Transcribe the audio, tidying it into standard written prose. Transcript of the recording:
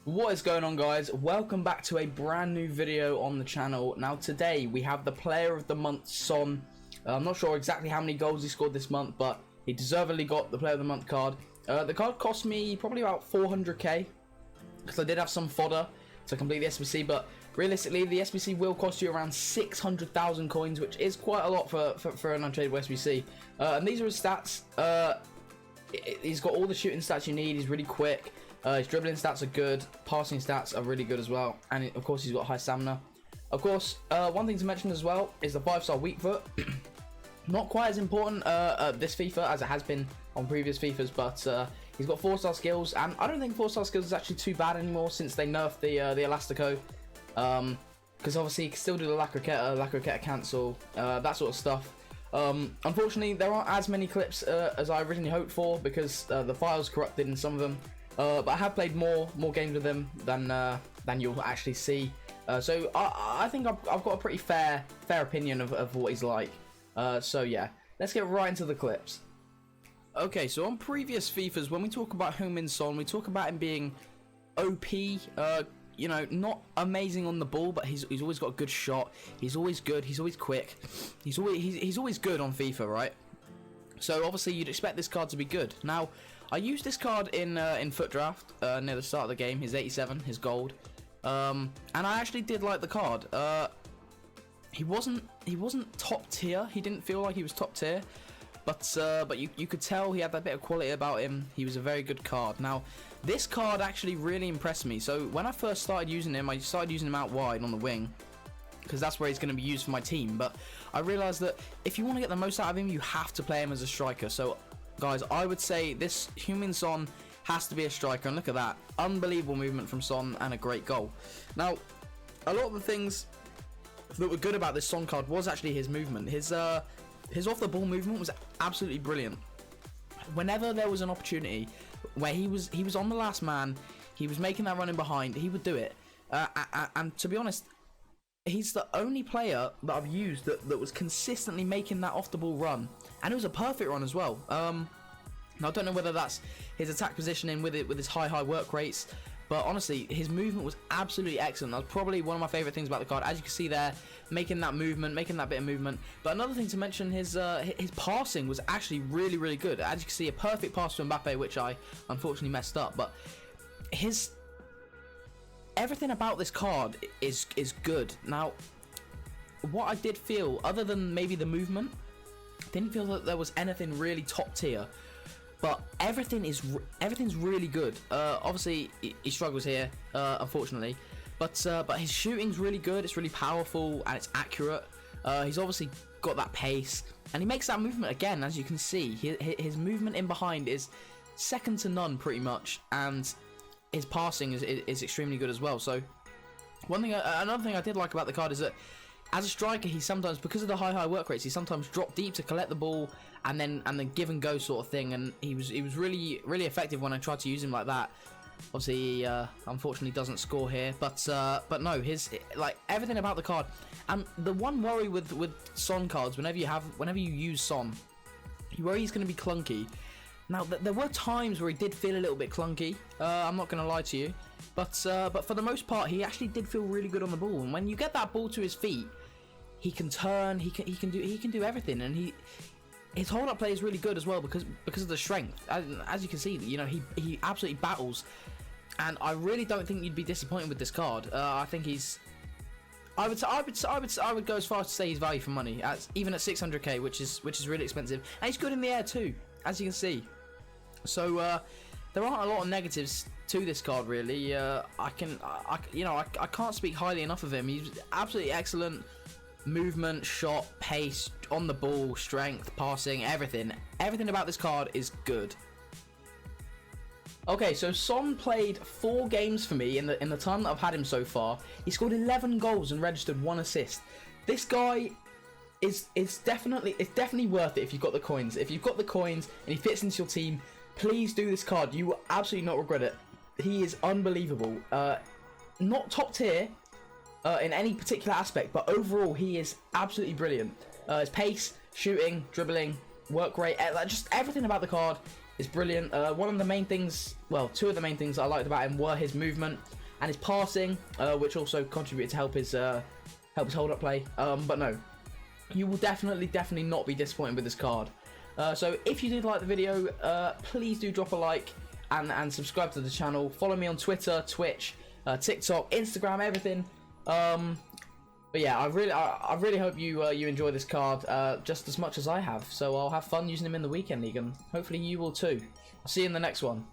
What is going on, guys? Welcome back to a brand new video on the channel. Now today we have the player of the month, Son. I'm not sure exactly how many goals he scored this month, but he deservedly got the player of the month card. The card cost me probably about 400k because I did have some fodder to complete the SBC, but realistically the SBC will cost you around 600,000 coins, which is quite a lot for an untradeable SBC. And these are his stats. He's got all the shooting stats you need. He's really quick. His dribbling stats are good, passing stats are really good as well, and of course he's got high stamina. Of course, one thing to mention as well is the 5-star weak foot. Not quite as important this FIFA as it has been on previous FIFAs, but he's got 4-star skills, and I don't think 4-star skills is actually too bad anymore since they nerfed the Elastico. Because obviously you can still do the La Croqueta cancel, that sort of stuff. Unfortunately, there aren't as many clips as I originally hoped for because the file's corrupted in some of them. But I have played more games with him than you'll actually see. So I think I've got a pretty fair opinion of what he's like. So yeah, let's get right into the clips. Okay, so on previous FIFAs, when we talk about Heung-min Son, we talk about him being OP. You know, not amazing on the ball, but he's always got a good shot. He's always good. He's always quick. He's always good on FIFA, right? So obviously you'd expect this card to be good. Now, I used this card in FUT Draft near the start of the game. His 87, his gold, and I actually did like the card. He wasn't top tier. He didn't feel like he was top tier, but you could tell he had that bit of quality about him. He was a very good card. Now, this card actually really impressed me. So when I first started using him, I started using him out wide on the wing, because that's where he's going to be used for my team. But I realized that if you want to get the most out of him, you have to play him as a striker. So guys, I would say this Heung-min Son has to be a striker, and look at that, unbelievable movement from Son and a great goal. Now, a lot of the things that were good about this Son card was actually his movement. His off the ball movement was absolutely brilliant. Whenever there was an opportunity where he was on the last man, he was making that run in behind, he would do it. And to be honest, he's the only player that I've used that was consistently making that off the ball run, and it was a perfect run as well. Now I don't know whether that's his attack positioning with his high work rates, but honestly his movement was absolutely excellent. That was probably one of my favorite things about the card. As you can see there, making that movement, making that bit of movement. But another thing to mention, his passing was actually really good. As you can see, a perfect pass to Mbappe, which I unfortunately messed up, but everything about this card is good. Now, what I did feel, other than maybe the movement, didn't feel that there was anything really top tier, but everything's really good. Obviously he struggles here, unfortunately, but his shooting's really good. It's really powerful and it's accurate. He's obviously got that pace, and he makes that movement again. As you can see, his movement in behind is second to none pretty much, and his passing is extremely good as well. So another thing I did like about the card is that as a striker, he sometimes, because of the high work rates, he sometimes dropped deep to collect the ball and then give and go sort of thing, and he was really effective when I tried to use him like that. Obviously he unfortunately doesn't score here, but no, his, like, everything about the card. And the one worry with Son cards, whenever you use Son, you worry he's going to be clunky. Now, there were times where he did feel a little bit clunky, I'm not going to lie to you, but for the most part, he actually did feel really good on the ball. And when you get that ball to his feet, he can turn, he can do everything, and his hold-up play is really good as well because of the strength. As you can see, you know, he absolutely battles, and I really don't think you'd be disappointed with this card. I think I would go as far as to say he's value for money, even at 600k, which is really expensive, and he's good in the air too, as you can see. So there aren't a lot of negatives to this card, really. I can't speak highly enough of him. He's absolutely excellent. Movement, shot, pace, on the ball, strength, passing, everything about this card is good. Okay, so Son played 4 games for me in the time that I've had him so far. He scored 11 goals and registered 1 assist. This guy is definitely worth it if you've got the coins. If you've got the coins and he fits into your team, please do this card. You will absolutely not regret it. He is unbelievable. Not top tier in any particular aspect, but overall he is absolutely brilliant. His pace, shooting, dribbling, work rate, just everything about the card is brilliant. One of the main things, well, two of the main things I liked about him were his movement and his passing, which also contributed to help his hold-up play. But no, you will definitely not be disappointed with this card. So if you did like the video, please do drop a like and subscribe to the channel. Follow me on Twitter, Twitch, TikTok, Instagram, everything. But yeah, I really hope you enjoy this card just as much as I have. So I'll have fun using him in the weekend league, and hopefully you will too. I'll see you in the next one.